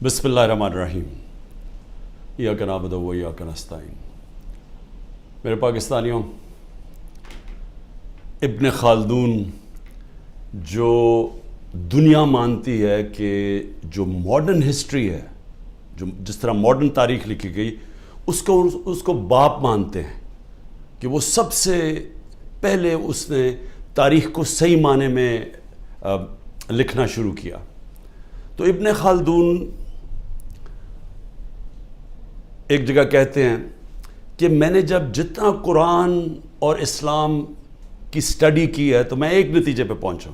بسم اللہ الرحمن الرحیم ایاک نعبد و ایاک نستعین۔ میرے پاکستانیوں، ابن خلدون جو دنیا مانتی ہے کہ جو ماڈرن ہسٹری ہے، جو جس طرح ماڈرن تاریخ لکھی گئی، اس کو باپ مانتے ہیں کہ وہ سب سے پہلے اس نے تاریخ کو صحیح معنی میں لکھنا شروع کیا۔ تو ابن خلدون ایک جگہ کہتے ہیں کہ میں نے جتنا قرآن اور اسلام کی سٹڈی کی ہے تو میں ایک نتیجے پہ پہنچا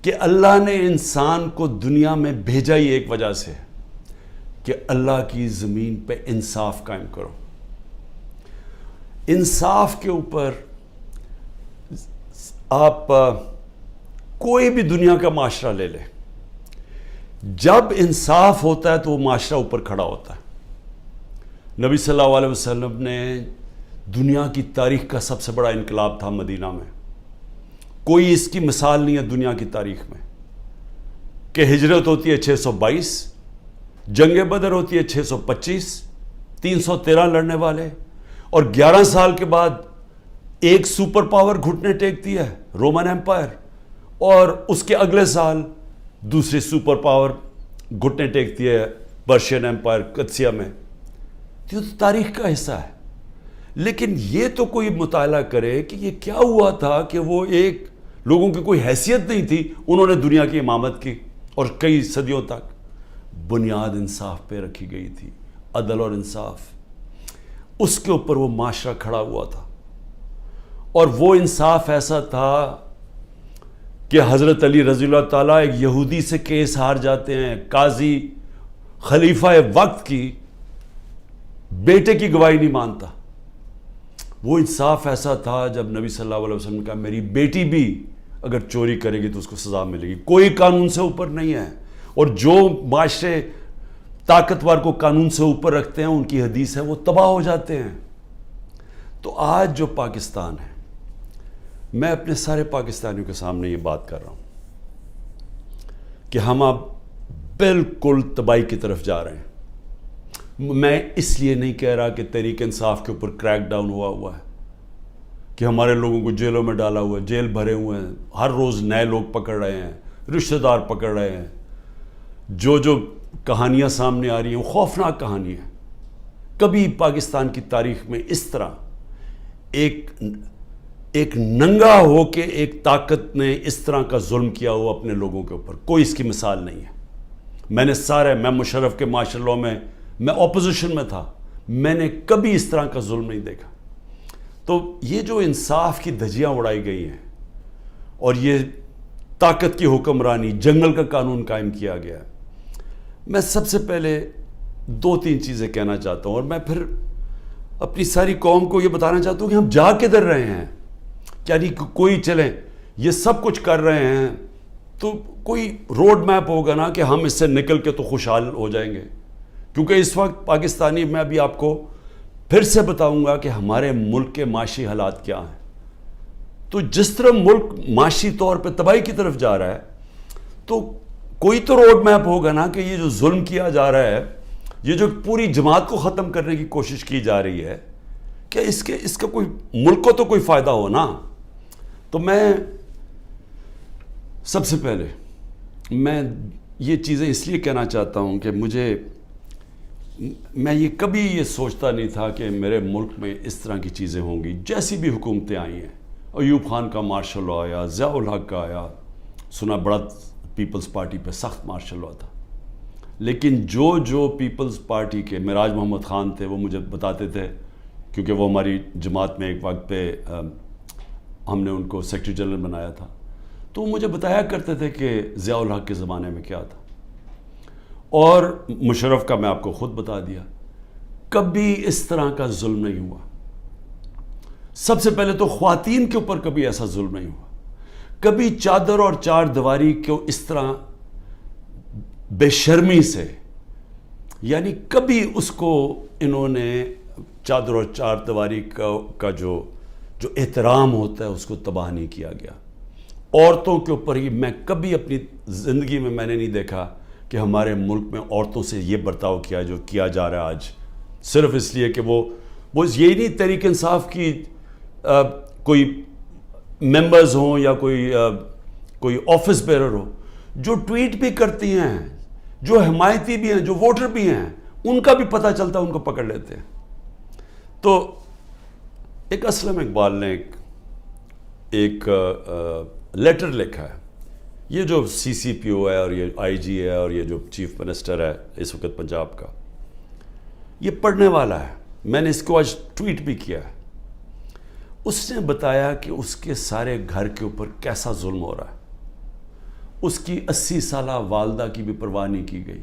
کہ اللہ نے انسان کو دنیا میں بھیجا ہی ایک وجہ سے کہ اللہ کی زمین پہ انصاف قائم کرو۔ انصاف کے اوپر آپ کوئی بھی دنیا کا معاشرہ لے لیں، جب انصاف ہوتا ہے تو وہ معاشرہ اوپر کھڑا ہوتا ہے۔ نبی صلی اللہ علیہ وسلم نے دنیا کی تاریخ کا سب سے بڑا انقلاب تھا مدینہ میں، کوئی اس کی مثال نہیں ہے دنیا کی تاریخ میں، کہ ہجرت ہوتی ہے 622، جنگ بدر ہوتی ہے 625، 313 لڑنے والے، اور 11 سال کے بعد ایک سپر پاور گھٹنے ٹیکتی ہے رومن ایمپائر، اور اس کے اگلے سال دوسری سپر پاور گھٹنے ٹیکتی ہے پرشین ایمپائر قدسیہ میں۔ یہ تو تاریخ کا حصہ ہے، لیکن یہ تو کوئی مطالعہ کرے کہ یہ کیا ہوا تھا کہ وہ ایک لوگوں کی کوئی حیثیت نہیں تھی، انہوں نے دنیا کی امامت کی، اور کئی صدیوں تک بنیاد انصاف پہ رکھی گئی تھی، عدل اور انصاف، اس کے اوپر وہ معاشرہ کھڑا ہوا تھا۔ اور وہ انصاف ایسا تھا کہ حضرت علی رضی اللہ تعالیٰ ایک یہودی سے کیس ہار جاتے ہیں، قاضی خلیفہ وقت کی بیٹے کی گواہی نہیں مانتا۔ وہ انصاف ایسا تھا جب نبی صلی اللہ علیہ وسلم نے کہا میری بیٹی بھی اگر چوری کرے گی تو اس کو سزا ملے گی، کوئی قانون سے اوپر نہیں ہے، اور جو معاشرے طاقتور کو قانون سے اوپر رکھتے ہیں ان کی حدیث ہے وہ تباہ ہو جاتے ہیں۔ تو آج جو پاکستان ہے، میں اپنے سارے پاکستانیوں کے سامنے یہ بات کر رہا ہوں کہ ہم اب بالکل تباہی کی طرف جا رہے ہیں۔ میں اس لیے نہیں کہہ رہا کہ تحریک انصاف کے اوپر کریک ڈاؤن ہوا ہے، کہ ہمارے لوگوں کو جیلوں میں ڈالا ہوا ہے، جیل بھرے ہوئے ہیں، ہر روز نئے لوگ پکڑ رہے ہیں، رشتہ دار پکڑ رہے ہیں، جو کہانیاں سامنے آ رہی ہیں وہ خوفناک کہانی ہے۔ کبھی پاکستان کی تاریخ میں اس طرح ایک ننگا ہو کے ایک طاقت نے اس طرح کا ظلم کیا ہوا اپنے لوگوں کے اوپر، کوئی اس کی مثال نہیں ہے۔ میں مشرف کے مارشل لاء میں اپوزیشن میں تھا، میں نے کبھی اس طرح کا ظلم نہیں دیکھا۔ تو یہ جو انصاف کی دھجیاں اڑائی گئی ہیں اور یہ طاقت کی حکمرانی، جنگل کا قانون قائم کیا گیا ہے، میں سب سے پہلے 2-3 چیزیں کہنا چاہتا ہوں، اور میں پھر اپنی ساری قوم کو یہ بتانا چاہتا ہوں کہ ہم جا کدھر رہے ہیں۔ یعنی کوئی چلیں یہ سب کچھ کر رہے ہیں تو کوئی روڈ میپ ہوگا نا کہ ہم اس سے نکل کے تو خوشحال ہو جائیں گے، کیونکہ اس وقت پاکستانی، میں ابھی آپ کو پھر سے بتاؤں گا کہ ہمارے ملک کے معاشی حالات کیا ہیں۔ تو جس طرح ملک معاشی طور پہ تباہی کی طرف جا رہا ہے تو کوئی تو روڈ میپ ہوگا نا کہ یہ جو ظلم کیا جا رہا ہے، یہ جو پوری جماعت کو ختم کرنے کی کوشش کی جا رہی ہے، کہ اس کا کوئی ملک کو تو کوئی فائدہ ہو نا۔ تو میں سب سے پہلے میں یہ چیزیں اس لیے کہنا چاہتا ہوں کہ میں یہ کبھی یہ سوچتا نہیں تھا کہ میرے ملک میں اس طرح کی چیزیں ہوں گی۔ جیسی بھی حکومتیں آئی ہیں، ایوب خان کا مارشل لاء آیا، ضیاء الحق کا آیا، سنا بڑا پیپلز پارٹی پہ سخت مارشل لاء تھا، لیکن جو پیپلز پارٹی کے معراج محمد خان تھے وہ مجھے بتاتے تھے، کیونکہ وہ ہماری جماعت میں ایک وقت پہ ہم نے ان کو سیکرٹری جنرل بنایا تھا، تو وہ مجھے بتایا کرتے تھے کہ ضیاء الحق کے زمانے میں کیا تھا، اور مشرف کا میں آپ کو خود بتا دیا، کبھی اس طرح کا ظلم نہیں ہوا۔ سب سے پہلے تو خواتین کے اوپر کبھی ایسا ظلم نہیں ہوا، کبھی چادر اور چار دیواری کو اس طرح بے شرمی سے، یعنی کبھی اس کو انہوں نے چادر اور چار دیواری کا جو احترام ہوتا ہے اس کو تباہ نہیں کیا گیا۔ عورتوں کے اوپر ہی میں کبھی اپنی زندگی میں نے نہیں دیکھا کہ ہمارے ملک میں عورتوں سے یہ برتاؤ کیا جو کیا جا رہا ہے آج، صرف اس لیے کہ وہ یہی نہیں تحریک انصاف کی کوئی ممبرز ہوں یا کوئی آفس بیرر ہو، جو ٹویٹ بھی کرتی ہیں، جو حمایتی بھی ہیں، جو ووٹر بھی ہیں، ان کا بھی پتہ چلتا ہے، ان کو پکڑ لیتے ہیں۔ تو ایک اسلم اقبال نے ایک لیٹر لکھا ہے، یہ جو سی سی پی او ہے اور یہ آئی جی ہے اور یہ جو چیف منسٹر ہے اس وقت پنجاب کا، یہ پڑھنے والا ہے، میں نے اس کو آج ٹویٹ بھی کیا ہے۔ اس نے بتایا کہ اس کے سارے گھر کے اوپر کیسا ظلم ہو رہا ہے، اس کی 80 سالہ والدہ کی بھی پرواہ نہیں کی گئی،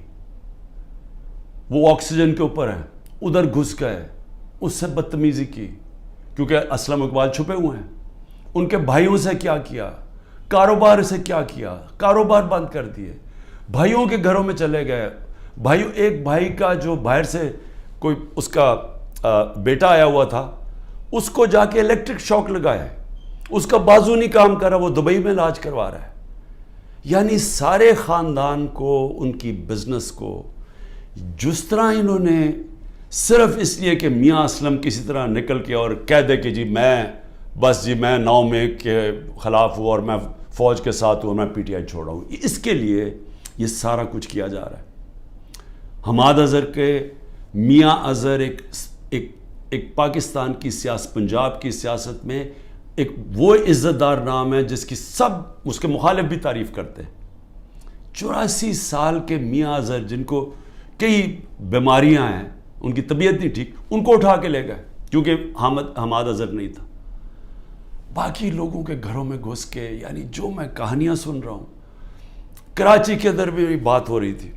وہ آکسیجن کے اوپر ہے، ادھر گھس گئے، اس سے بدتمیزی کی، کیونکہ اسلم اقبال چھپے ہوئے ہیں۔ ان کے بھائیوں سے کیا کیا، کاروبار سے کیا کیا، کاروبار بند کر دیے، بھائیوں کے گھروں میں چلے گئے، ایک بھائی کا جو باہر سے کوئی اس کا بیٹا آیا ہوا تھا، اس کو جا کے الیکٹرک شاک لگایا ہے، اس کا بازو نہیں کام کر رہا، وہ دبئی میں علاج کروا رہا ہے۔ یعنی سارے خاندان کو، ان کی بزنس کو جس طرح انہوں نے صرف اس لیے کہ میاں اسلم کسی طرح نکل کے اور کہہ دے کہ میں 9 مئی کے خلاف ہوں اور میں فوج کے ساتھ ہوں اور میں پی ٹی آئی چھوڑا ہوں، اس کے لیے یہ سارا کچھ کیا جا رہا ہے۔ حماد اظہر کے میاں اظہر ایک پاکستان کی سیاست، پنجاب کی سیاست میں ایک وہ عزت دار نام ہے جس کی سب اس کے مخالف بھی تعریف کرتے ہیں۔ 84 سال کے میاں اظہر جن کو کئی بیماریاں ہیں، ان کی طبیعت نہیں ٹھیک، ان کو اٹھا کے لے گئے کیونکہ حماد اظہر نہیں تھا۔ باقی لوگوں کے گھروں میں گھس کے، یعنی جو میں کہانیاں سن رہا ہوں، کراچی کے اندر بھی بات ہو رہی تھی،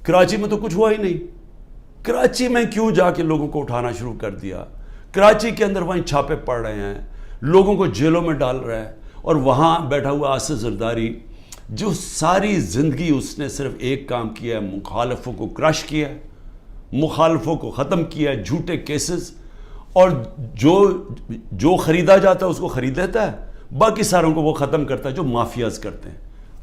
کراچی میں تو کچھ ہوا ہی نہیں، کراچی میں کیوں جا کے لوگوں کو اٹھانا شروع کر دیا، کراچی کے اندر وہیں چھاپے پڑ رہے ہیں، لوگوں کو جیلوں میں ڈال رہا ہے، اور وہاں بیٹھا ہوا آصف زرداری جو ساری زندگی اس نے صرف ایک کام کیا ہے، مخالفوں کو کرش کیا ہے، مخالفوں کو ختم کیا ہے، جھوٹے کیسز، اور جو خریدا جاتا ہے اس کو خرید لیتا ہے، باقی ساروں کو وہ ختم کرتا ہے جو مافیاز کرتے ہیں۔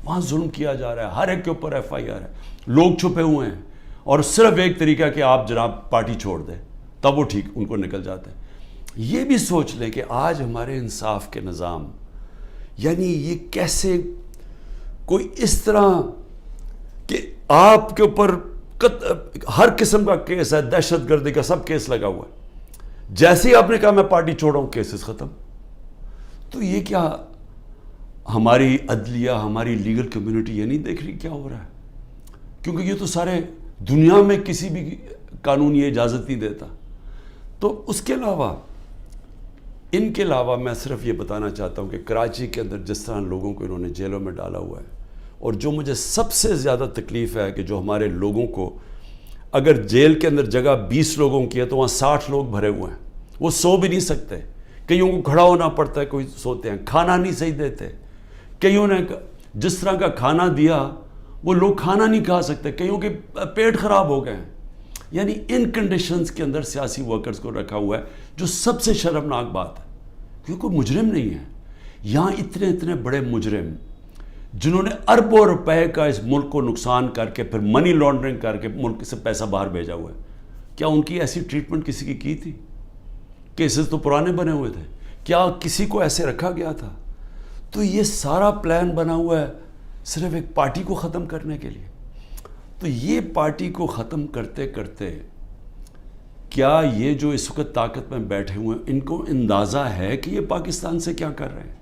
وہاں ظلم کیا جا رہا ہے، ہر ایک کے اوپر ایف آئی آر ہے، لوگ چھپے ہوئے ہیں، اور صرف ایک طریقہ کہ آپ جناب پارٹی چھوڑ دیں تب وہ ٹھیک ان کو نکل جاتے ہیں۔ یہ بھی سوچ لیں کہ آج ہمارے انصاف کے نظام، یعنی یہ کیسے کوئی اس طرح کہ آپ کے اوپر ہر قسم کا کیس ہے، دہشت گردی کا سب کیس لگا ہوا ہے، جیسے ہی آپ نے کہا میں پارٹی چھوڑا ہوں کیسز ختم۔ تو یہ کیا ہماری عدلیہ، ہماری لیگل کمیونٹی یہ نہیں دیکھ رہی کیا ہو رہا ہے؟ کیونکہ یہ تو سارے دنیا میں کسی بھی قانون یہ اجازت نہیں دیتا۔ تو اس کے علاوہ، ان کے علاوہ میں صرف یہ بتانا چاہتا ہوں کہ کراچی کے اندر جس طرح لوگوں کو انہوں نے جیلوں میں ڈالا ہوا ہے، اور جو مجھے سب سے زیادہ تکلیف ہے کہ جو ہمارے لوگوں کو، اگر جیل کے اندر جگہ 20 لوگوں کی ہے تو وہاں 60 لوگ بھرے ہوئے ہیں، وہ سو بھی نہیں سکتے، کئیوں کو کھڑا ہونا پڑتا ہے، کوئی سوتے ہیں، کھانا نہیں صحیح دیتے، کئیوں نے جس طرح کا کھانا دیا وہ لوگ کھانا نہیں کھا سکتے، کئیوں کے پیٹ خراب ہو گئے ہیں۔ یعنی ان کنڈیشنز کے اندر سیاسی ورکرز کو رکھا ہوا ہے، جو سب سے شرمناک بات ہے، کیونکہ کوئی مجرم نہیں ہے یہاں، اتنے بڑے مجرم جنہوں نے اربوں روپے کا اس ملک کو نقصان کر کے پھر منی لانڈرنگ کر کے ملک سے پیسہ باہر بھیجا ہوا ہے، کیا ان کی ایسی ٹریٹمنٹ کسی کی تھی؟ کیسز تو پرانے بنے ہوئے تھے، کیا کسی کو ایسے رکھا گیا تھا؟ تو یہ سارا پلان بنا ہوا ہے صرف ایک پارٹی کو ختم کرنے کے لیے۔ تو یہ پارٹی کو ختم کرتے کرتے کیا یہ جو اس وقت طاقت میں بیٹھے ہوئے ہیں، ان کو اندازہ ہے کہ یہ پاکستان سے کیا کر رہے ہیں؟